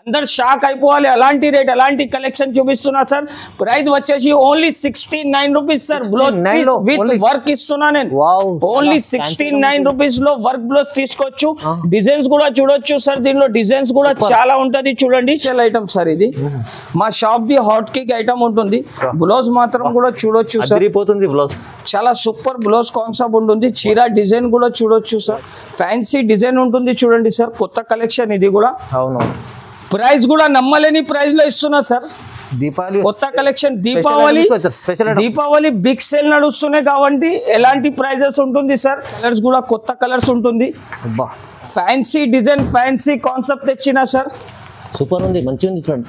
అందరు షాక్ అయిపోవాలి. అలాంటి రేట్ అలాంటి కలెక్షన్ చూపిస్తున్నా సార్. ప్రైస్ వచ్చేసి only 69 rupees sir. Blouse with work ఇస్తున్నా నేను. ఓన్లీ 69 రూపీస్ లో వర్క్ బ్లౌజ్ తీసుకోవచ్చు. డిజైన్స్ కూడా చూడొచ్చు సార్. దీనిలో డిజైన్స్ కూడా చాలా ఉంటది చూడండి. స్పెషల్ ఐటమ్ సార్ ఇది. మా shop the hot cake item ఉంటుంది. బ్లౌజ్ మాత్రం కూడా చూడొచ్చు సార్. బ్లౌజ్ చాలా సూపర్ బ్లౌజ్ కాన్సెప్ట్ ఉంటుంది. చీర డిజైన్ కూడా చూడొచ్చు సార్. ఫ్యాన్సీ డిజైన్ ఉంటుంది చూడండి సార్. కొత్త కలెక్షన్ ఇది కూడా. అవును, ప్రైస్ కూడా నమ్మలేని ప్రైస్ లో ఇస్తున్నా సార్. దీపావళి కొత్త కలెక్షన్. దీపావళి బిగ్ సేల్ నడుస్తున్నాయి కాబట్టి ఎలాంటి ప్రైజెస్ ఉంటుంది సార్. కలర్స్ కూడా కొత్త కలర్స్ ఉంటుంది. ఫ్యాన్సీ డిజైన్ ఫ్యాన్సీ కాన్సెప్ట్ తెచ్చినా సార్. సూపర్ ఉంది, మంచి ఉంది చూడండి.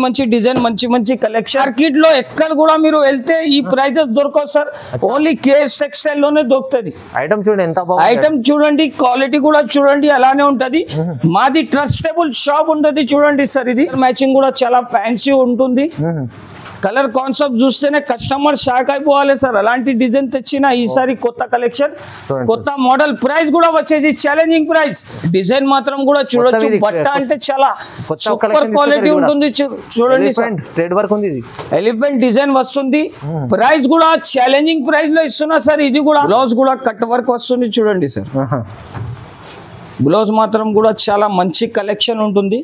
మంచి డిజైన్ మంచి కలెక్షన్. మార్కెట్ లో ఎక్కడ కూడా మీరు వెళ్తే ఈ ప్రైజెస్ దొరకవు సార్. ఓన్లీ కేఎస్ టెక్స్టైల్ లోనే దొరుకుతుంది. ఐటమ్ చూడండి ఎంత బాగుంది. ఐటమ్ చూడండి, క్వాలిటీ కూడా చూడండి అలానే ఉంటది. మాది ట్రస్టబుల్ షాప్ ఉంటుంది చూడండి సార్. ఇది మ్యాచింగ్ కూడా చాలా ఫ్యాన్సీ ఉంటుంది. కలర్ కాన్సెప్ట్ చూస్తేనే కస్టమర్ షాక్ అయిపోవాలి సార్. అలాంటి డిజైన్ తెచ్చిన ఈసారి కొత్త కలెక్షన్, కొత్త మోడల్. ప్రైస్ కూడా వచ్చేసి ఛాలెంజింగ్ ప్రైస్. డిజైన్ మాత్రం కూడా చూడొచ్చు. బట్ట అంటే చాలా సూపర్ క్వాలిటీ ఉంటుంది చూడండి సార్. థ్రెడ్ వర్క్ ఉంది. ఎలిఫెంట్ డిజైన్ వస్తుంది. ప్రైస్ కూడా ఛాలెంజింగ్ ప్రైస్ లో ఇస్తున్నా సార్. ఇది కూడా బ్లౌజ్ కూడా కట్ వర్క్ వస్తుంది చూడండి సార్. బ్లౌజ్ మాత్రం కూడా చాలా మంచి కలెక్షన్ ఉంటుంది.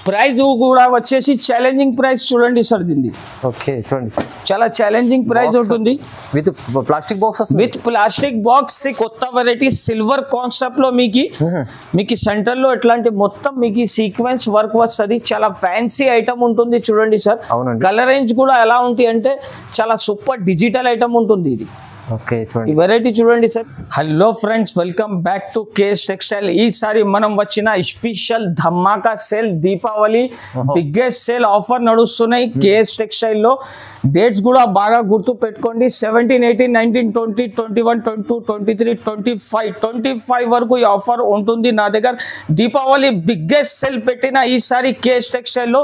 ప్రైస్ కూడా వచ్చేసి ఛాలెంజింగ్ ప్రైస్ చూడండి సార్. దీన్ని ఓకే చూడండి, చాలా ఛాలెంజింగ్ ప్రైస్ ఉంటుంది. విత్ ప్లాస్టిక్ బాక్స్ కొత్త వెరైటీ సిల్వర్ కాన్సెప్ట్ లో మీకు సెంటర్ లో ఎట్లాంటి మొత్తం మీకు సీక్వెన్స్ వర్క్ వస్తుంది. చాలా ఫ్యాన్సీ ఐటమ్ ఉంటుంది చూడండి సార్. కలర్ రేంజ్ కూడా ఎలా ఉంటుంది అంటే చాలా సూపర్ డిజిటల్ ఐటమ్ ఉంటుంది ఇది. ఓకే చూడండి వెరైటీ చూడండి sir. Hello friends, welcome back to KS textile. ఈసారి మనం వచ్చిన స్పెషల్ ధమాకా sale, Deepavali biggest sale offer నడుస్తున్నాయి కేఎస్ టెక్స్టైల్ లో. డేట్స్ కూడా బాగా గుర్తు పెట్టుకోండి. 17, 18, 19, 20, 21, 22, 23, 25 వరకు ఈ ఆఫర్ ఉంటుంది నా దగ్గర. దీపావళి బిగ్గెస్ట్ సేల్ పెట్టిన ఈసారి కేఎస్ టెక్స్టైల్ లో.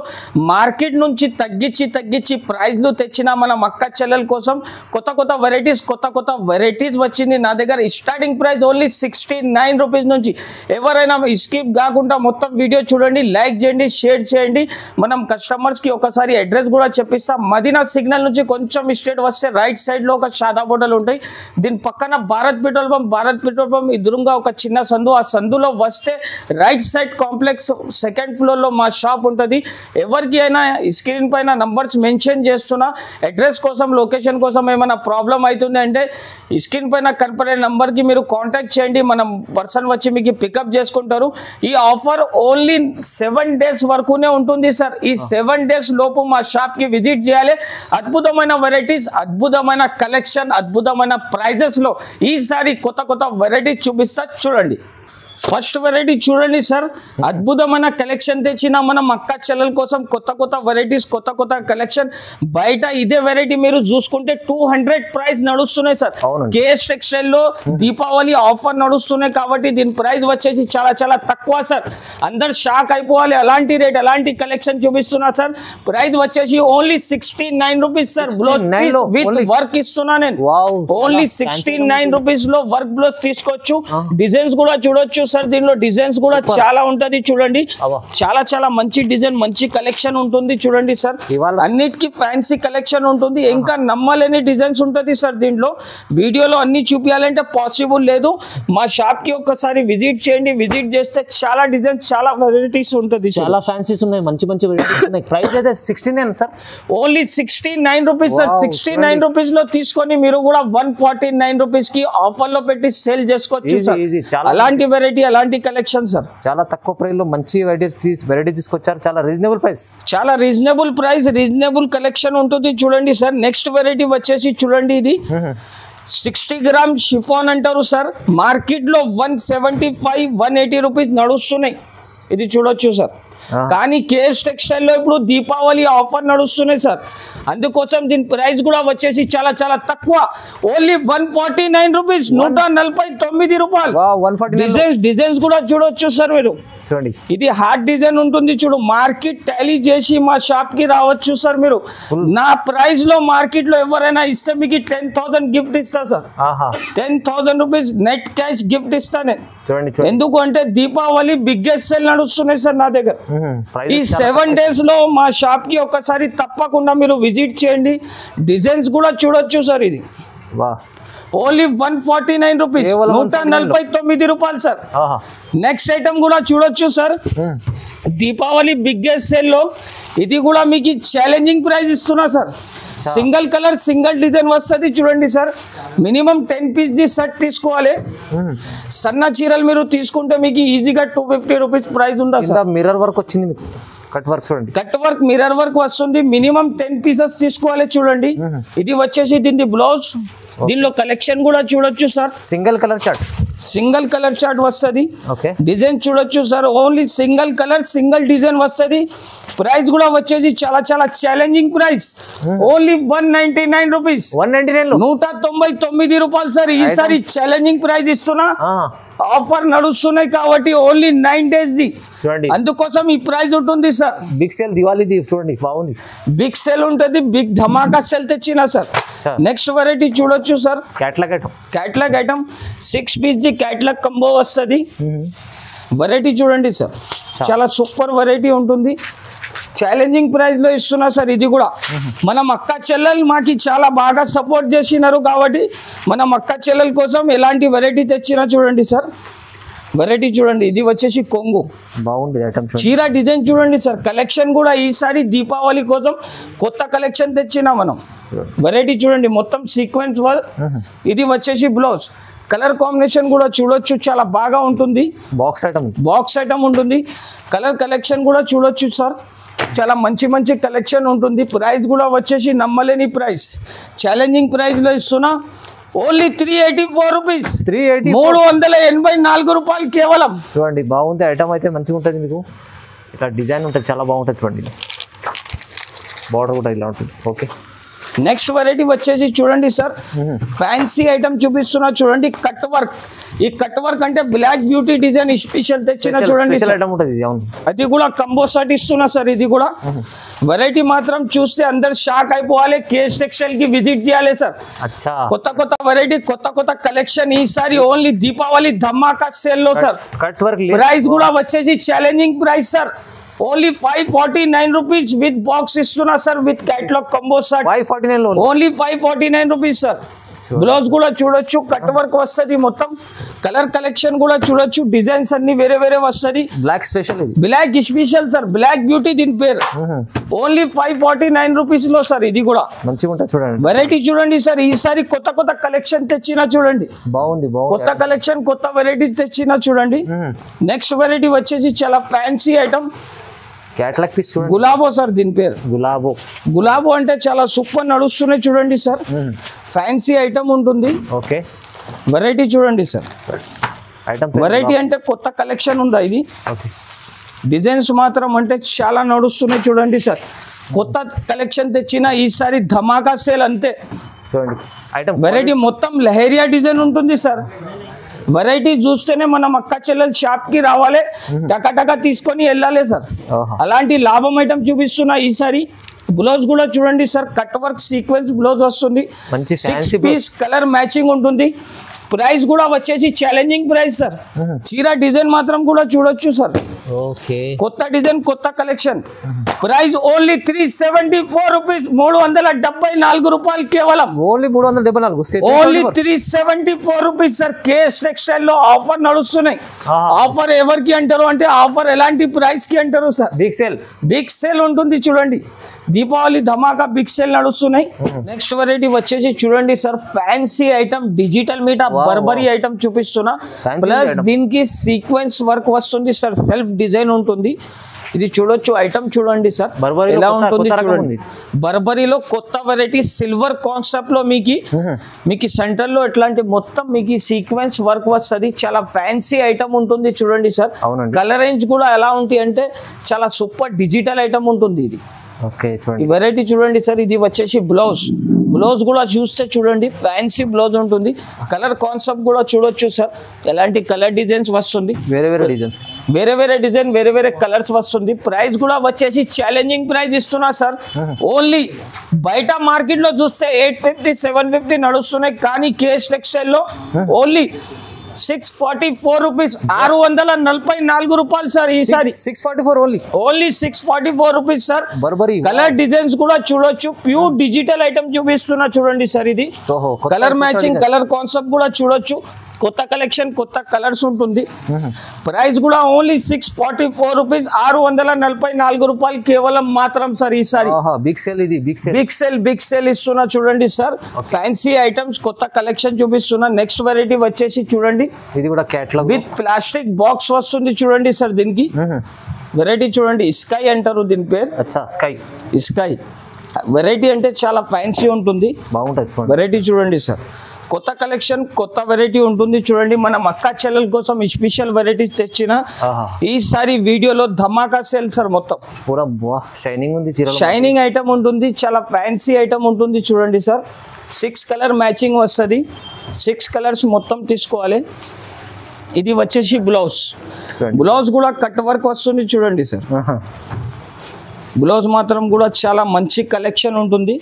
మార్కెట్ నుంచి తగ్గించి ప్రైజ్లు తెచ్చిన మన అక్క చెల్లెల కోసం కొత్త వెరైటీస్ వచ్చింది నా దగ్గర. స్టార్టింగ్ ప్రైస్ ఓన్లీ 69 రూపీస్ నుంచి. ఎవరైనా స్కిప్ కాకుండా మొత్తం వీడియో చూడండి, లైక్ చేయండి, షేర్ చేయండి. మనం కస్టమర్స్ కి ఒకసారి అడ్రస్ కూడా చెప్పిస్తాం. మదీనా సిగ్నల్ నుంచి కొంచెం స్ట్రేట్ వస్తే రైట్ సైడ్ లో ఒక షాదా హోటల్ ఉంటాయి. దీని పక్కన భారత్ పెట్రోల్ పంప్ ఎదురుగా ఒక చిన్న సందు. ఆ సందులో వస్తే right side complex second floor లో మా షాప్ ఉంటుంది. ఎవరికి అయినా స్క్రీన్ పైన నంబర్స్ మెన్షన్ చేస్తున్నా. అడ్రస్ కోసం, లొకేషన్ కోసం ఏమైనా ప్రాబ్లం అవుతుంది అంటే స్క్రీన్ పైన కనపడే నంబర్ కి మీరు కాంటాక్ట్ చేయండి. మనం పర్సన్ వచ్చి మీకు పికప్ చేసుకుంటారు. ఈ ఆఫర్ ఓన్లీ 7 డేస్ వరకునే ఉంటుంది సార్. ఈ 7 డేస్ లోపు మా షాప్ కి విజిట్ చేయాలి. అద్భుతమైన వెరైటీస్, అద్భుతమైన కలెక్షన్, అద్భుతమైన ప్రైజెస్ లో ఈసారి కొత్త వెరైటీ చూపిస్తా చూడండి. ఫస్ట్ వెరైటీ చూడండి సార్. అద్భుతమైన కలెక్షన్ తెచ్చిన మనం అక్క చెల్లెల కోసం కొత్త వెరైటీస్, కొత్త కలెక్షన్. బయట ఇదే వెరైటీ మీరు చూసుకుంటే 200 ప్రైస్ నడుస్తున్నాయి సార్. కేఎస్ టెక్స్టైల్ లో దీపావళి ఆఫర్ నడుస్తున్నాయి కాబట్టి దీని ప్రైస్ వచ్చేసి చాలా తక్కువ సార్. అందరు షాక్ అయిపోవాలి. అలాంటి రేట్ అలాంటి కలెక్షన్ చూపిస్తున్నా సార్. ప్రైస్ వచ్చేసి only 69 rupees sir. Blouse with work ఇస్తున్నా నేను. ఓన్లీ 69 రూపీస్ లో వర్క్ బ్లౌజ్ తీసుకోవచ్చు. డిజైన్స్ కూడా చూడొచ్చు సార్. దీనిలో డిజైన్స్ కూడా చాలా ఉంటది చూడండి. చాలా మంచి డిజైన్, మంచి కలెక్షన్ ఉంటుంది చూడండి సార్. అన్నిటికీ ఫ్యాన్సీ కలెక్షన్ ఉంటుంది. ఇంకా నమ్మలేని డిజైన్స్ ఉంటుంది సార్. దీంట్లో వీడియోలో అన్ని చూపించాలంటే పాసిబుల్ లేదు. మా షాప్ కి ఒక్కసారి విజిట్ చేయండి. విజిట్ చేస్తే చాలా డిజైన్స్, చాలా వెరైటీస్ ఉంటుంది. చాలా ఫ్యాన్సీస్ ఉన్నాయి, మంచి వెరైటీస్ ఉన్నాయి. ప్రైస్ అయితే 69 sir. Only 69 rupees sir. 69 rupees లో తీసుకొని మీరు కూడా 149 రూపీస్ కి ఆఫర్ లో పెట్టి సేల్ చేసుకోవచ్చు సార్. అలాంటి వెరైటీ, అలాంటి కలెక్షన్ సార్. చాలా తక్కువ ప్రైస్ లో మంచి వెరైటీ తీసుకొచ్చారు. చాలా రీజనబుల్ ప్రైస్, రీజనబుల్ కలెక్షన్ ఉంటుంది చూడండి సార్. నెక్స్ట్ వెరైటీ వచ్చేసి చూడండి. ఇది 60 గ్రామ్ షిఫాన్ అంటారు సార్. మార్కెట్ లో 175, 180 రూపీస్ నడుస్తున్నాయి. ఇది చూడొచ్చు సార్. కానీ కేఎస్ టెక్స్టైల్ లో ఇప్పుడు దీపావళి ఆఫర్ నడుస్తున్నాయి సార్. అందుకోసం దీని ప్రైస్ కూడా వచ్చేసి చాలా తక్కువ. ఓన్లీ 149 రూపీస్, 149 రూపాయలు. డిజైన్స్ కూడా చూడొచ్చు సార్. మీరు చూడండి, ఇది హార్ట్ డిజైన్ ఉంటుంది చూడు, మార్కెట్ టాలీ చేసి మా షాప్ కి రావచ్చు సార్ మీరు. నా ప్రైస్ లో మార్కెట్ లో ఎవరైనా ఇస్తే మీకు 10,000 గిఫ్ట్ ఇస్తా sir. 10,000 rupees net cash gift ఇస్తా నేను. ఎందుకు అంటే దీపావళి బిగ్గెస్ట్ సేల్ నడుస్తున్నాయి సార్ నా దగ్గర. ఈ 7 days లో మా షాప్ కి ఒకసారి తప్పకుండా మీరు విజిట్ చేయండి. డిజైన్స్ కూడా చూడొచ్చు సార్. ఇది ఓన్లీ 149 రూపీస్, 149 రూపాయలు సార్. నెక్స్ట్ ఐటమ్ కూడా చూడొచ్చు సార్. దీపావళి బిగ్గెస్ట్ సేల్ లో ఇది కూడా మీకు ఛాలెంజింగ్ ప్రైస్ ఇస్తున్నా sir. Single colour single design వస్తుంది చూడండి sir. Minimum 10 piece the set తీసుకోవాలి. సన్న చీరలు మీరు తీసుకుంటే మీకు ఈజీగా 250 రూపీస్ ప్రైస్ ఉందా సార్. మిర్రర్ వర్క్ వచ్చింది మీకు, కట్ వర్క్ చూడండి, కట్ వర్క్ మిర్రర్ వర్క్ వస్తుంది. మినిమం 10 పీసెస్ తీసుకోవాలి చూడండి. ఇది వచ్చేసి దీని బ్లౌజ్. దీనిలో కలెక్షన్ కూడా చూడొచ్చు sir. Single colour chart, single colour chart వస్తుంది. డిజైన్ చూడొచ్చు sir. Only single colour single design వస్తుంది. ప్రైస్ కూడా వచ్చేసి చాలా చాలా ఛాలెంజింగ్ ప్రైస్. ఓన్లీ 199 రూపీస్, 199 రూపాయలు సార్. ఈసారి ఛాలెంజింగ్ ప్రైస్ ఇస్తున్నా. ఆఫర్ నడుస్తున్నాయి కాబట్టి ఓన్లీ 9 days ది, అందుకోసం ఈ ప్రైస్ ఉంటుంది సార్. బిగ్ సేల్ దివాళీ చూడండి, బాగుంది. బిగ్ సేల్ ఉంటుంది, బిగ్ ధమాకా సేల్ తెచ్చినా సార్. నెక్స్ట్ వెరైటీ చూడొచ్చు sir. Catalogue item 6 piece the catalogue combo వస్తుంది. వెరైటీ చూడండి సార్, చాలా సూపర్ వెరైటీ ఉంటుంది. ఛాలెంజింగ్ ప్రైస్ లో ఇస్తున్నా సార్. ఇది కూడా మనం అక్క చెల్లెలు మాకి చాలా బాగా సపోర్ట్ చేసినారు కాబట్టి మనం అక్క చెల్లెల కోసం ఎలాంటి వెరైటీ తెచ్చినా చూడండి సార్. వెరైటీ చూడండి. ఇది వచ్చేసి కొంగు, బాగుంది ఐటమ్. చీర డిజైన్ చూడండి సార్. కలెక్షన్ కూడా ఈసారి దీపావళి కోసం కొత్త కలెక్షన్ తెచ్చినా మనం. వెరైటీ చూడండి, మొత్తం సీక్వెన్స్ వర్క్. ఇది వచ్చేసి బ్లౌజ్. కలర్ కాంబినేషన్ కూడా చూడొచ్చు, చాలా బాగా ఉంటుంది. బాక్స్ ఐటమ్ ఉంటుంది. కలర్ కలెక్షన్ కూడా చూడొచ్చు సార్. చాలా మంచి మంచి కలెక్షన్ ఉంటుంది. ప్రైస్ కూడా వచ్చేసి నమ్మలేని ప్రైస్, ఛాలెంజింగ్ ప్రైస్ లో ఇస్తున్నా. ఓన్లీ 384 రూపీస్, 384 రూపాయలు కేవలం. చూడండి, బాగుంది ఐటమ్ అయితే, మంచిగా ఉంటుంది. మీకు ఇట్లా డిజైన్ ఉంటుంది, చాలా బాగుంటుంది. చూడండి, బార్డర్ కూడా ఇలా ఉంటుంది. ఓకే, నెక్స్ట్ వెరైటీ వచ్చేసి చూడండి సార్. ఫ్యాన్సీ ఐటమ్ చూపిస్తున్నా చూడండి. Cut work. ఈ కట్ వర్క్ అంటే బ్లాక్ బ్యూటీ డిజైన్ స్పెషల్ తెచ్చిన చూడండి. అది కూడా కంబో సెట్ ఇస్తున్నా సార్. ఇది కూడా వెరైటీ మాత్రం చూస్తే అందరు షాక్ అయిపోవాలి. కేఎస్ టెక్స్టైల్ కి విజిట్ చేయాలి సార్. కొత్త కొత్త వెరైటీ, కొత్త కొత్త కలెక్షన్ ఈసారి ఓన్లీ దీపావళి ధమాకా సేల్ లో సార్. కట్ వర్క్ ప్రైస్ కూడా వచ్చేసి challenging price sir. Only 549 rupees with box ఇస్తున్నా sir. With catalogue combo set 549, only 549 rupees sir. Blouse కూడా చూడొచ్చు, కట్ వర్క్ వస్తుంది మొత్తం. కలర్ కలెక్షన్ కూడా చూడొచ్చు. డిజైన్స్ అన్ని వేరే వేరే వస్తుంది. Black special, black special sir. Black beauty దీని పేరు. ఓన్లీ 549 రూపీస్ లో సార్. ఇది కూడా మంచిగా ఉంటుంది. చూడండి, వెరైటీ చూడండి సార్. ఈసారి కొత్త కొత్త కలెక్షన్ తెచ్చినా చూడండి. బాగుంది, కొత్త కలెక్షన్, కొత్త వెరైటీస్ తెచ్చినా చూడండి. నెక్స్ట్ వెరైటీ వచ్చేసి చాలా ఫ్యాన్సీ ఐటమ్. క్యాటలాగ్ పీస్ చూడండి. గులాబో సార్ దీని పేరు. గులాబో అంటే చాలా సూపర్ నడుస్తున్నాయి చూడండి సార్. ఫ్యాన్సీ ఐటమ్ ఉంటుంది. ఓకే, వెరైటీ చూడండి సార్. వెరైటీ అంటే కొత్త కలెక్షన్ ఉందా ఇది. డిజైన్స్ మాత్రం అంటే చాలా నడుస్తున్నాయి చూడండి సార్. కొత్త కలెక్షన్ తెచ్చిన ఈసారి ధమాకా సేల్ అంతే. వెరైటీ మొత్తం లహరియా డిజైన్ ఉంటుంది సార్. వెరైటీ చూస్తేనే మనం అక్క చెల్లెలు షాప్ కి రావాలి, టకా తీసుకొని వెళ్ళాలి సార్. అలాంటి లాభం ఐటమ్ చూపిస్తున్నా ఈసారి. బ్లౌజ్ కూడా చూడండి sir. Cut work sequence blouse వస్తుంది. 6 పీస్ కలర్ మ్యాచింగ్ ఉంటుంది. ప్రైస్ కూడా వచ్చేసి ఛాలెంజింగ్ ప్రైస్ సార్. చీర డిజైన్ మాత్రం కూడా చూడొచ్చు సార్. కొత్త డిజైన్, కొత్త కలెక్షన్. ప్రైస్ ఓన్లీ 374 రూపీస్, 374 రూపాయలు కేవలం. Only 374, only 374 rupees sir. KS textile లో ఆఫర్ నడుస్తున్నాయి. ఆఫర్ ఎవరికి అంటారు అంటే ఆఫర్ ఎలాంటి ప్రైస్ కి అంటారు సార్. బిగ్ సేల్ ఉంటుంది చూడండి. దీపావళి ధమాకా బిగ్ సేల్ నడుస్తున్నాయి. నెక్స్ట్ వెరైటీ వచ్చేసి చూడండి సార్. ఫ్యాన్సీ ఐటమ్, డిజిటల్ మీట బర్బరీ ఐటమ్ చూపిస్తున్నా. ప్లస్ దీనికి సీక్వెన్స్ వర్క్ వస్తుంది సార్. సెల్ఫ్ డిజైన్ ఉంటుంది. ఇది చూడొచ్చు, ఐటమ్ చూడండి సార్ ఎలా ఉంటుంది చూడండి. బర్బరీలో కొత్త వెరైటీ సిల్వర్ కాన్సెప్ట్ లో మీకు సెంటర్ లో ఎట్లాంటి మొత్తం మీకు సీక్వెన్స్ వర్క్ వస్తుంది. చాలా ఫ్యాన్సీ ఐటమ్ ఉంటుంది చూడండి సార్. కలర్ రేంజ్ కూడా ఎలా ఉంటుంది అంటే చాలా సూపర్ డిజిటల్ ఐటమ్ ఉంటుంది ఇది. ఈ వెరైటీ చూడండి సార్. ఇది వచ్చేసి బ్లౌజ్. బ్లౌజ్ కూడా చూస్తే చూడండి ఫ్యాన్సీ బ్లౌజ్ ఉంటుంది. కలర్ కాన్సెప్ట్ కూడా చూడొచ్చు సార్, ఎలాంటి కలర్ డిజైన్స్ వస్తుంది, వేరే వేరే డిజైన్స్, వేరే వేరే డిజైన్, వేరే వేరే కలర్స్ వస్తుంది. ప్రైస్ కూడా వచ్చేసి ఛాలెంజింగ్ ప్రైస్ ఇస్తున్నా సార్. ఓన్లీ బయట మార్కెట్ లో చూస్తే 850 750 నడుస్తున్నాయి, కానీ కేఎస్ టెక్స్టైల్ లో ఓన్లీ 644 రూపీస్, 644 రూపాయలు సార్. ఈసారి 644 only 644 rupees sir. Burberry colour designs కూడా చూడొచ్చు, ప్యూర్ డిజిటల్ ఐటమ్ చూపిస్తున్నా చూడండి సార్. ఇది కలర్ మ్యాచింగ్, కలర్ కాన్సెప్ట్ కూడా చూడొచ్చు. కొత్త కలెక్షన్, కొత్త కలర్స్ ఉంటుంది. ప్రైస్ కూడా ఓన్లీ 644 రూపీస్, 644 రూపాయలు కేవలం మాత్రం సార్. ఈసారి బిగ్ సేల్, ఇది బిగ్ సేల్ ఇస్తున్నా చూడండి సార్. ఫ్యాన్సీ ఐటమ్స్, కొత్త కలెక్షన్ చూపిస్తున్నా. నెక్స్ట్ వెరైటీ వచ్చేసి చూడండి, ఇది కూడా క్యాటలాగ్ విత్ ప్లాస్టిక్ బాక్స్ వస్తుంది చూడండి సార్. దీనికి వెరైటీ చూడండి, స్కై అంటారు దీని పేరు. స్కై వెరైటీ అంటే చాలా ఫ్యాన్సీ ఉంటుంది, బాగుంటుంది. వెరైటీ చూడండి సార్. కొత్త కలెక్షన్, కొత్త వెరైటీ ఉంటుంది చూడండి. మన అక్క చెల్లెల కోసం స్పెషల్ వెరైటీస్ తెచ్చిన ఈసారి వీడియోలో ధమాకా సేల్ సార్. మొత్తం పూరా షైనింగ్ ఉంది, షైనింగ్ ఐటమ్ ఉంటుంది, చాలా ఫ్యాన్సీ ఐటమ్ ఉంటుంది చూడండి సార్. 6 కలర్ మ్యాచింగ్ వస్తుంది, 6 కలర్స్ మొత్తం తీసుకోవాలి. ఇది వచ్చేసి బ్లౌజ్ కూడా కట్ వర్క్ వస్తుంది చూడండి సార్. బ్లౌజ్ మాత్రం కూడా చాలా మంచి కలెక్షన్ ఉంటుంది.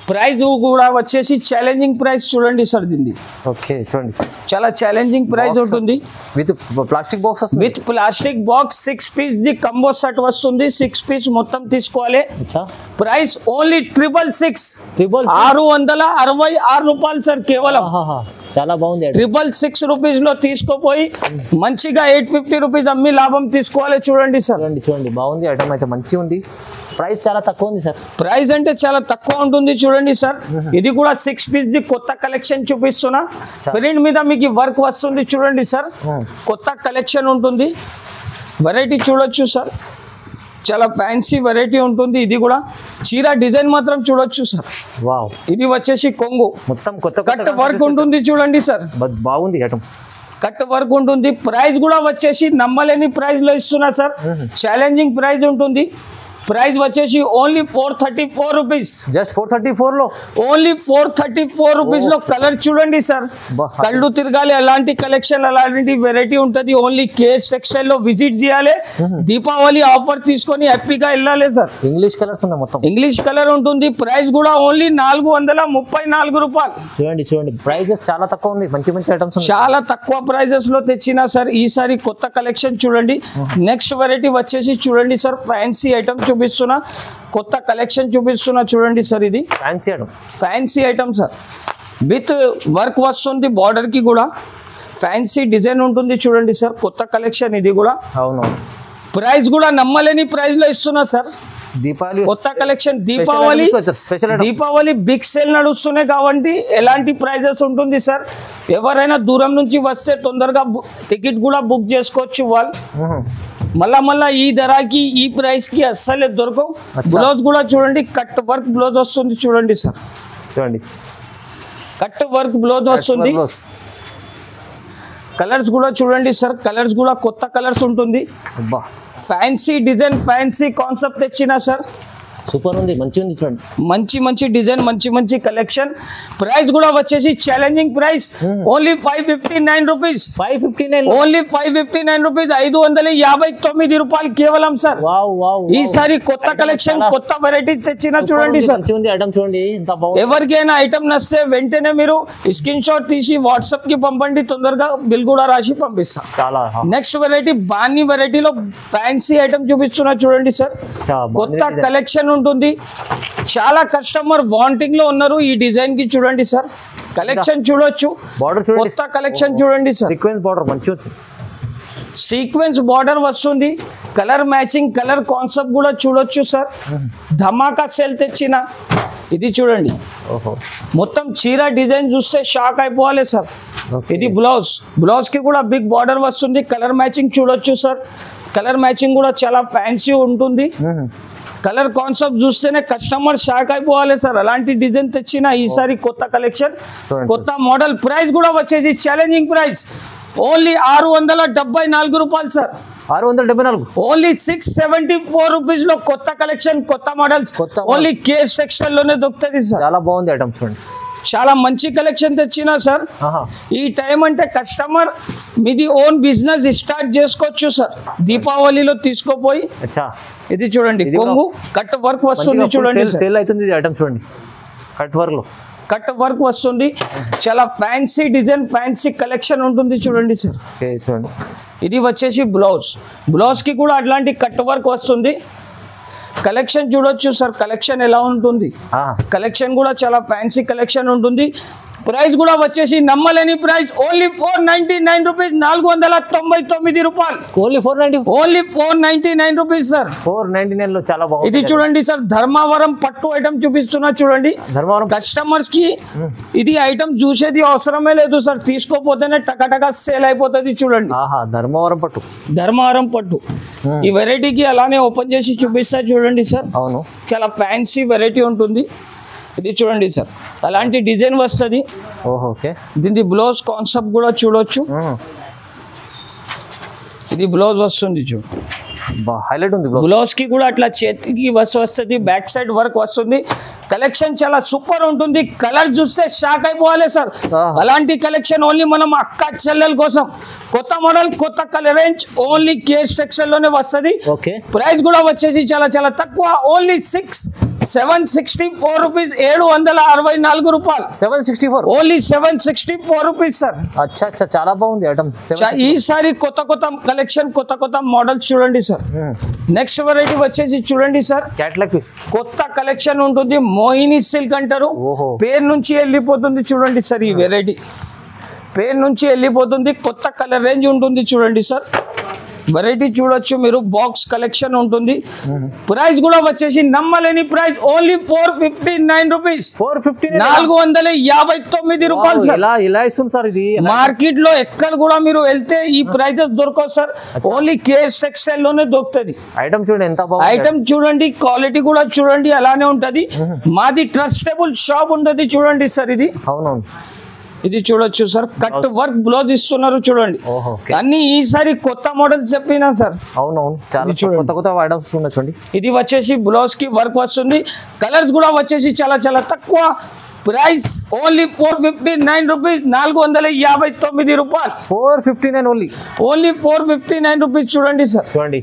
ప్రైస్ కూడా వచ్చేసి ఛాలెంజింగ్ ప్రైస్ చూడండి సార్. దీన్ని ఓకే చూడండి, చాలా ఛాలెంజింగ్ ప్రైస్ ఉంటుంది. With plastic box, with plastic box 6 piece the combo set వస్తుంది. 6 పీస్ మొత్తం తీసుకోవాలి. ప్రైస్ ఓన్లీ 666, 666 రూపాయలు సార్ కేవలం. చాలా బాగుంది. 666 రూపీస్ లో తీసుకోపోయి మంచిగా 850 రూపీస్ అమ్మి లాభం తీసుకోవాలి చూడండి సార్. చూడండి బాగుంది, ఐటమ్ అయితే మంచిగా ఉంది. ప్రైస్ చాలా తక్కువ ఉంది సార్. ప్రైస్ అంటే చాలా తక్కువ ఉంటుంది చూడండి సార్. ఇది కూడా 6 పీస్ ది కొత్త కలెక్షన్ చూపిస్తున్నా. ప్రింట్ మీద మీకు వర్క్ వస్తుంది చూడండి సార్. కొత్త కలెక్షన్ ఉంటుంది, వెరైటీ చూడొచ్చు సార్. చాలా ఫ్యాన్సీ వెరైటీ ఉంటుంది. ఇది కూడా చీర డిజైన్ మాత్రం చూడొచ్చు సార్. వావ్, ఇది వచ్చేసి కొంగు, మొత్తం కొత్త కట్ వర్క్ ఉంటుంది చూడండి సార్. బాగుంది ఐటమ్, కట్ వర్క్ ఉంటుంది. ప్రైస్ కూడా వచ్చేసి నమ్మలేని ప్రైస్ లో ఇస్తున్నా సార్. ఛాలెంజింగ్ ప్రైస్ ఉంటుంది. ప్రైస్ వచ్చేసి ఓన్లీ 434 రూపీస్, జస్ట్ 434 లో, ఓన్లీ 434 రూపీస్ లో. కలర్ చూడండి సార్, కళ్ళు తిరగాలి. అలాంటి కలెక్షన్, అలాంటి వెరైటీ ఉంటుంది. ఓన్లీ కేఎస్ టెక్స్టైల్ లో విజిట్ చేయాలి. దీపావళి ఆఫర్ తీసుకొని హ్యాపీగా వెళ్ళాలి సార్. ఇంగ్లీష్ కలర్స్ ఉన్నాయి, మొత్తం ఇంగ్లీష్ కలర్ ఉంటుంది. ప్రైస్ కూడా ఓన్లీ 434 రూపాయలు. చూడండి ప్రైజెస్ చాలా తక్కువ ఉంది, మంచి మంచి ఐటమ్స్ చాలా తక్కువ ప్రైజెస్ లో తెచ్చినా సార్. ఈసారి కొత్త కలెక్షన్ చూడండి. నెక్స్ట్ వెరైటీ వచ్చేసి చూడండి సార్, ఫ్యాన్సీ ఐటమ్ చూపిస్తున్నా, కొత్త కలెక్షన్ చూపిస్తున్నా చూడండి సార్. ఇది fancy item sir, with work వస్తుంది. బార్డర్ కి కూడా ఫ్యాన్సీ డిజైన్ ఉంటుంది చూడండి సార్. కొత్త కలెక్షన్ ఇది కూడా. అవును, ప్రైస్ కూడా నమ్మలేని ప్రైస్ లో ఇస్తున్నా సార్. దీపావళి కొత్త కలెక్షన్, దీపావళి బిగ్ సేల్ నడుస్తున్నాయి కాబట్టి ఎలాంటి ప్రైజెస్ ఉంటుంది సార్. ఎవరైనా దూరం నుంచి వస్తే తొందరగా టికెట్ కూడా బుక్ చేసుకోవచ్చు వాళ్ళు. మళ్ళా ఈ ధరకి, ఈ ప్రైస్ కి అస్సలే దొరకవు. బ్లౌజ్ కూడా చూడండి, కట్ వర్క్ బ్లౌజ్ వస్తుంది చూడండి సార్. చూడండి, కట్ వర్క్ బ్లౌజ్ వస్తుంది. కలర్స్ కూడా చూడండి సార్, కలర్స్ కూడా కొత్త కలర్స్ ఉంటుంది. ఫ్యాన్సీ డిజైన్, ఫ్యాన్సీ కాన్సెప్ట్ తెచ్చినా సార్. సూపర్ ఉంది, మంచి ఉంది చూడండి. మంచి డిజైన్, మంచి కలెక్షన్. ప్రైస్ కూడా వచ్చేసి challenging price only 559 rupees. 559 only 559 rupees, 559 రూపాయలు కేవలం సార్. ఈసారి కొత్త కలెక్షన్, కొత్త వెరైటీ తెచ్చిన చూడండి సార్. చూడండి, ఎవరికైనా ఐటమ్ నచ్చితే వెంటనే మీరు స్క్రీన్ షాట్ తీసి వాట్సాప్ కి పంపండి, తొందరగా బిల్ కూడా రాసి పంపిస్తాం. నెక్స్ట్ వెరైటీ బాన్ని వెరైటీలో ఫ్యాన్సీ ఐటమ్ చూపిస్తున్నా చూడండి సార్. కొత్త కలెక్షన్ ఉంటుంది. చాలా కస్టమర్ వాంటింగ్ లో ఉన్నారు ఈ డిజైన్ కి. చూడండి సార్, కలెక్షన్ చూడొచ్చు. కొత్త కలెక్షన్ చూడండి సార్. సీక్వెన్స్ బార్డర్ మంచి వచ్చింది, సీక్వెన్స్ బార్డర్ వస్తుంది. కలర్ మ్యాచింగ్, కలర్ కాన్సెప్ట్ కూడా చూడొచ్చు సార్. ధమాకా సేల్ తెచ్చిన ఇది చూడండి. మొత్తం చీర డిజైన్ చూస్తే షాక్ అయిపోవాలి సార్. ఇది బ్లౌజ్ కి కూడా బిగ్ బార్డర్ వస్తుంది. కలర్ మ్యాచింగ్ చూడొచ్చు సార్. కలర్ మ్యాచింగ్ కూడా చాలా ఫ్యాన్సీ ఉంటుంది. కలర్ కాన్సెప్ట్ చూస్తేనే కస్టమర్ షాక్ అయిపోవాలి సార్. అలాంటి డిజైన్ తెచ్చిన ఈసారి కొత్త కలెక్షన్, కొత్త మోడల్. ప్రైస్ కూడా వచ్చేసి ఛాలెంజింగ్ ప్రైస్ ఓన్లీ 674 రూపాయలు సార్. 674 ఓన్లీ 674 రూపీస్ లో కొత్త కలెక్షన్, కొత్త మోడల్స్, ఓన్లీ కేఎస్ టెక్స్టైల్ లోనే దొరుకుతుంది సార్. చాలా బాగుంది ఐటమ్ చూడండి. చాలా మంచి కలెక్షన్ తెచ్చినా సార్. ఈ టైం అంటే కస్టమర్ మీది ఓన్ బిజినెస్ స్టార్ట్ చేసుకోవచ్చు సార్. దీపావళిలో తీసుకోపోయి ఇది చూడండి కొంగు కట్ వర్క్ వస్తుంది చూడండి. సేల్ అవుతుంది ఇది ఐటమ్ చూడండి. కట్ వర్క్ వస్తుంది. చాలా ఫ్యాన్సీ డిజైన్, ఫ్యాన్సీ కలెక్షన్ ఉంటుంది చూడండి సార్. చూడండి ఇది వచ్చేసి బ్లౌజ్ కి కూడా అట్లాంటి కట్ వర్క్ వస్తుంది. కలెక్షన్ చూడొచ్చు సార్, కలెక్షన్ ఎలా ఉంటుంది. కలెక్షన్ కూడా చాలా ఫ్యాన్సీ కలెక్షన్ ఉంటుంది. ప్రైస్ కూడా వచ్చేసి నమ్మలేని ప్రైస్, ఓన్లీ 499 రూపీస్, 499 రూపాయలు. Only 499 rupees sir. 499 లో చాలా బాగుంది. ఇది చూడండి సార్, ధర్మవరం పట్టు ఐటమ్ చూపిస్తున్నా చూడండి. కస్టమర్స్ కి ఇది ఐటమ్ చూసేది అవసరమే లేదు సార్, తీసుకోపోతేనే టకటక సేల్ అయిపోతుంది చూడండి. ధర్మవరం పట్టు ఈ వెరైటీకి అలానే ఓపెన్ చేసి చూపిస్తా చూడండి సార్. అవును, చాలా ఫ్యాన్సీ వెరైటీ ఉంటుంది. ఇది చూడండి సార్, అలాంటి డిజైన్ వస్తుంది. దీని బ్లౌజ్ కాన్సెప్ట్ కూడా చూడొచ్చు. ఇది బ్లౌజ్ వస్తుంది చూడు, హైలైట్ ఉంది. బ్లౌజ్ కి కూడా అట్లా చేతికి వస్తుంది, బ్యాక్ సైడ్ వర్క్ వస్తుంది. కలెక్షన్ చాలా సూపర్ ఉంటుంది. కలర్ చూస్తే షాక్ అయిపోవాలి సార్. అలాంటి కలెక్షన్ ఓన్లీ మనం అక్క చెల్లెల కోసం, కొత్త మోడల్, కొత్త colour range, only KS textile లోనే వస్తుంది. ప్రైస్ కూడా వచ్చేసి చాలా చాలా తక్కువ, ఓన్లీ 764 రూపీస్, 764 రూపాయలు. 764 ఓన్లీ 764 రూపీస్ సార్. చాలా బాగుంది ఐటమ్. ఈసారి కొత్త కొత్త కలెక్షన్, కొత్త కొత్త మోడల్స్ చూడండి సార్. నెక్స్ట్ వెరైటీ వచ్చేసి చూడండి సార్, క్యాట్లాగ్ పీస్ కొత్త కలెక్షన్ ఉంటుంది. మోహిని సిల్క్ అంటారు, పేరు నుంచి వెళ్ళిపోతుంది చూడండి సార్. ఈ వెరైటీ పేరు నుంచి వెళ్ళిపోతుంది. కొత్త కలర్ రేంజ్ ఉంటుంది చూడండి సార్. వెరైటీ చూడొచ్చు మీరు, బాక్స్ కలెక్షన్ ఉంటుంది. ప్రైస్ కూడా వచ్చేసి నమ్మలేని ప్రైస్, ఓన్లీ 459 రూపీస్, 459 రూపాయలు సార్. మార్కెట్ లో ఎక్కడ కూడా మీరు వెళ్తే ఈ ప్రైజెస్ దొరకవు సార్, ఓన్లీ కేఎస్ టెక్స్టైల్ లోనే దొరుకుతుంది. ఐటమ్ చూడండి ఎంత బాగుంది. ఐటమ్ చూడండి, క్వాలిటీ కూడా చూడండి, అలానే ఉంటది. మాది ట్రస్టబుల్ షాప్ ఉంటుంది చూడండి సార్. ఇది అవునవును, ఇది చూడొచ్చు సార్, కట్ వర్క్ బ్లౌజ్ ఇస్తున్నారు చూడండి. అన్ని ఈసారి కొత్త మోడల్ చెప్పినా సార్. అవునవును, చాలా కొత్త ఐటమ్స్ ఉన్నాయి చూడండి. ఇది వచ్చేసి బ్లౌజ్ కి వర్క్ వస్తుంది. కలర్స్ కూడా వచ్చేసి చాలా చాలా తక్కువ. ప్రైస్ ఓన్లీ 459 రూపీస్, 459 రూపాయలు. 459 ఓన్లీ 459 రూపీస్ చూడండి సార్. చూడండి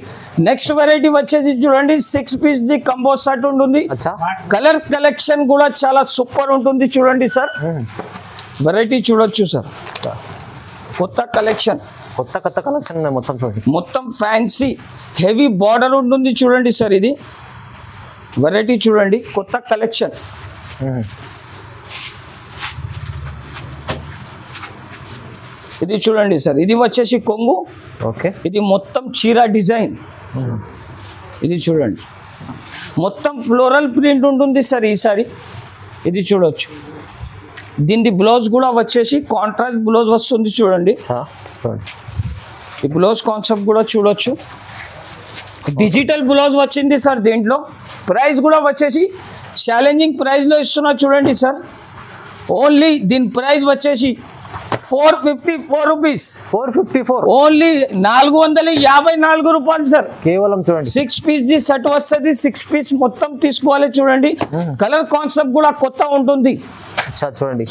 నెక్స్ట్ వెరైటీ వచ్చేసి చూడండి, 6 పీస్ ది కంబో సెట్ ఉంటుంది. కలర్ కలెక్షన్ కూడా చాలా సూపర్ ఉంటుంది చూడండి సార్. వెరైటీ చూడొచ్చు సార్, కొత్త కలెక్షన్ మొత్తం చూడండి. మొత్తం ఫ్యాన్సీ హెవీ బార్డర్ ఉంటుంది చూడండి సార్. ఇది వెరైటీ చూడండి, కొత్త కలెక్షన్. ఇది చూడండి సార్, ఇది వచ్చేసి కొంగు. ఇది మొత్తం చీర డిజైన్. ఇది చూడండి, మొత్తం ఫ్లోరల్ ప్రింట్ ఉంటుంది సార్ ఈసారి. ఇది చూడొచ్చు. దీని బ్లౌజ్ కూడా వచ్చేసి కాంట్రాస్ట్ బ్లౌజ్ వస్తుంది చూడండి. ఈ బ్లౌజ్ కాన్సెప్ట్ కూడా చూడొచ్చు. డిజిటల్ బ్లౌజ్ వచ్చింది సార్ దీంట్లో. ప్రైస్ కూడా వచ్చేసి ఛాలెంజింగ్ ప్రైస్లో ఇస్తున్నా చూడండి సార్. ఓన్లీ దీని ప్రైస్ వచ్చేసి 454 రూపీస్. 454 ఓన్లీ 454 రూపాయలు సార్. కేవలం చూడండి, 6 పీస్ ది సెట్ వస్తుంది. 6 పీస్ మొత్తం తీసుకోవాలి చూడండి. కలర్ కాన్సెప్ట్ కూడా కొత్త ఉంటుంది. చూడండి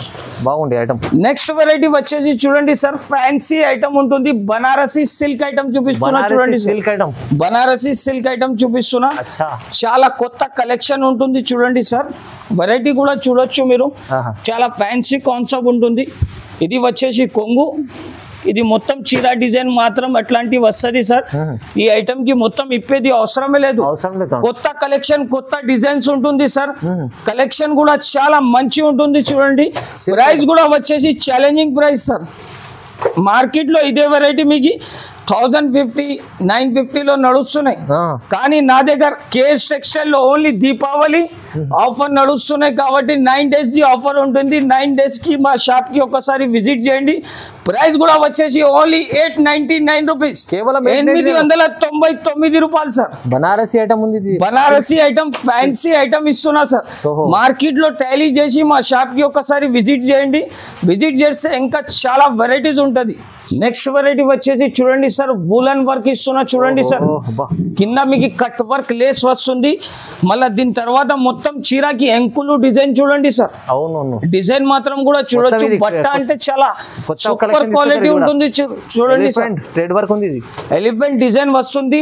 బాగుంది ఐటమ్. నెక్స్ట్ వెరైటీ వచ్చేసి చూడండి సార్, ఫ్యాన్సీ ఐటమ్ ఉంటుంది. బనారసి సిల్క్ ఐటమ్ చూపిస్తున్నా చూడండి. Silk item, Banarasi silk item చూపిస్తున్నా. చాలా కొత్త కలెక్షన్ ఉంటుంది చూడండి సార్. వెరైటీ కూడా చూడొచ్చు మీరు, చాలా ఫ్యాన్సీ కాన్సెప్ట్ ఉంటుంది. ఇది వచ్చేసి కొంగు. ఇది మొత్తం చీర డిజైన్ మాత్రం అట్లాంటి వస్తుంది సార్. ఈ ఐటమ్ కి మొత్తం ఇప్పేది అవసరమే లేదు. కొత్త కలెక్షన్, కొత్త డిజైన్స్ ఉంటుంది సార్. కలెక్షన్ కూడా చాలా మంచి ఉంటుంది చూడండి. ప్రైస్ కూడా వచ్చేసి ఛాలెంజింగ్ ప్రైస్ సార్. మార్కెట్ లో ఇదే వెరైటీ మీకు 1050, 950 లో నడుస్తున్నాయి. కానీ నా దగ్గర కేఎస్ టెక్స్టైల్ లో ఓన్లీ దీపావళి ఆఫర్ నడుస్తున్నాయి కాబట్టి 9 days ది ఆఫర్ ఉంటుంది. 9 days కి మా షాప్ కి ఒకసారి విజిట్ చేయండి. ప్రైస్ కూడా వచ్చేసి ఓన్లీ 899 రూపీస్, కేవలం 899 రూపాయలు సార్. బనారసి ఐటమ్ ఉంది ఇది. బనారసి ఐటమ్, ఫ్యాన్సీ ఐటమ్ ఇస్తున్నా సార్. మార్కెట్ లో టాలీ చేసి మా షాప్ కి ఒకసారి విజిట్ చేయండి. విజిట్ చేస్తే ఇంకా చాలా వెరైటీస్ ఉంటది. నెక్స్ట్ వెరైటీ వచ్చేసి చూడండి సార్, వూలన్ వర్క్ ఇస్తున్నా చూడండి సార్. కింద మీకు కట్ వర్క్ లేస్ వస్తుంది. మళ్ళీ దీని తర్వాత మొత్తం చీరకి ఎంకులు డిజైన్ చూడండి సార్. అవును, డిజైన్ మాత్రం కూడా చూడొచ్చు. బట్ట అంటే చాలా సూపర్ క్వాలిటీ ఉంటుంది చూడండి సార్. ట్రేడ్ వర్క్ ఉంది, ఎలిఫెంట్ డిజైన్ వస్తుంది.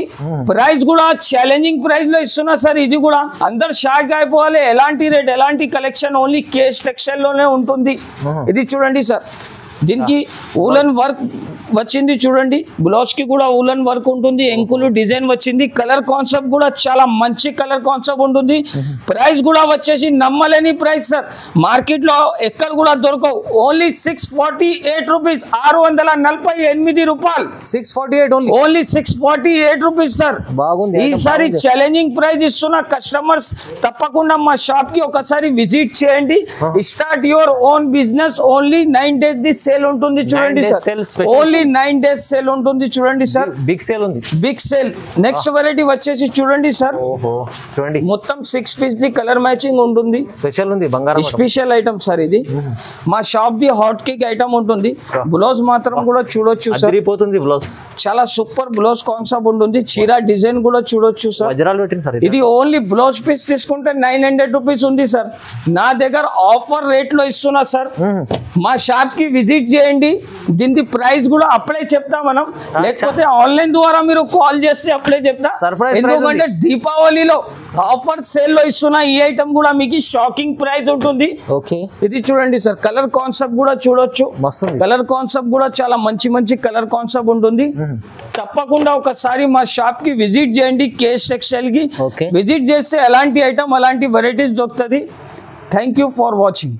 ప్రైస్ కూడా ఛాలెంజింగ్ ప్రైస్ లో ఇస్తున్నా సార్. ఇది కూడా అందరు షాక్ అయిపోవాలి. ఎలాంటి రేట్, ఎలాంటి కలెక్షన్ ఓన్లీ కేస్ టెక్స్టైల్ లోనే ఉంటుంది. ఇది చూడండి సార్, దీనికి ఊలన్ వర్క్ వచ్చింది చూడండి. బ్లౌజ్ కి కూడా ఊలన్ వర్క్ ఉంటుంది. ఎంకులు డిజైన్ వచ్చింది. కలర్ కాన్సెప్ట్ కూడా చాలా మంచి కలర్ కాన్సెప్ట్ ఉంటుంది. ప్రైస్ కూడా వచ్చేసి నమ్మలేని ప్రైస్ సార్. మార్కెట్ లో ఎక్కడ కూడా దొరకవు. ఓన్లీ 648 రూపీస్, 648 రూపాయలు. 648 ఓన్లీ 648 రూపీస్ సార్. బాగుంది. ఈసారి ఛాలెంజింగ్ ప్రైస్ ఇస్తున్న కస్టమర్స్ తప్పకుండా మా షాప్ కి ఒకసారి విజిట్ చేయండి. Start your own business. Only 9 days the sale ఉంటుంది చూడండి సార్. ఓన్లీ 9 days సేల్ ఉంటుంది చూడండి సార్. బిగ్ సేల్ ఉంది, బిగ్ సేల్. నెక్స్ట్ వెరైటీ వచ్చేసి చూడండి సార్. చూడండి, మొత్తం 6 piece ది కలర్ మ్యాచింగ్ ఉంటుంది. స్పెషల్ ఉంది, బంగారం స్పెషల్ ఐటమ్ సార్. ఇది మా shop the hot cake item ఉంటుంది. బ్లౌజ్ మాత్రం కూడా చూడొచ్చు సార్. బ్లౌజ్ చాలా సూపర్ బ్లౌజ్ కాన్సెప్ట్ ఉంటుంది. చీర డిజైన్ కూడా చూడొచ్చు సార్. వజ్రాలు పెట్టింది సార్. ఇది ఓన్లీ బ్లౌజ్ పీస్ తీసుకుంటే 900 రూపీస్ ఉంది సార్. నా దగ్గర ఆఫర్ రేట్ లో ఇస్తున్నా సార్. మా షాప్ కి విజిట్ చేయండి. దీని ప్రైస్ కూడా అప్పుడే చెప్తా మనం, లేకపోతే ఆన్లైన్ ద్వారా మీరు కాల్ చేస్తే అప్పుడే చెప్తా. ఎందుకంటే దీపావళిలో ఆఫర్ సేల్ లో ఇస్తున్నా ఈ ఐటమ్ కూడా మీకు షాకింగ్ ప్రైస్ ఉంటుంది. ఇది చూడండి సార్, కలర్ కాన్సెప్ట్ కూడా చూడొచ్చు. కలర్ కాన్సెప్ట్ కూడా చాలా మంచి మంచి కలర్ కాన్సెప్ట్ ఉంటుంది. తప్పకుండా ఒకసారి మా షాప్ కి విజిట్ చేయండి. కేస్ టెక్స్టైల్ కి విజిట్ చేస్తే ఎలాంటి ఐటమ్, అలాంటి వెరైటీస్ దొరుకుతుంది. Thank you for watching.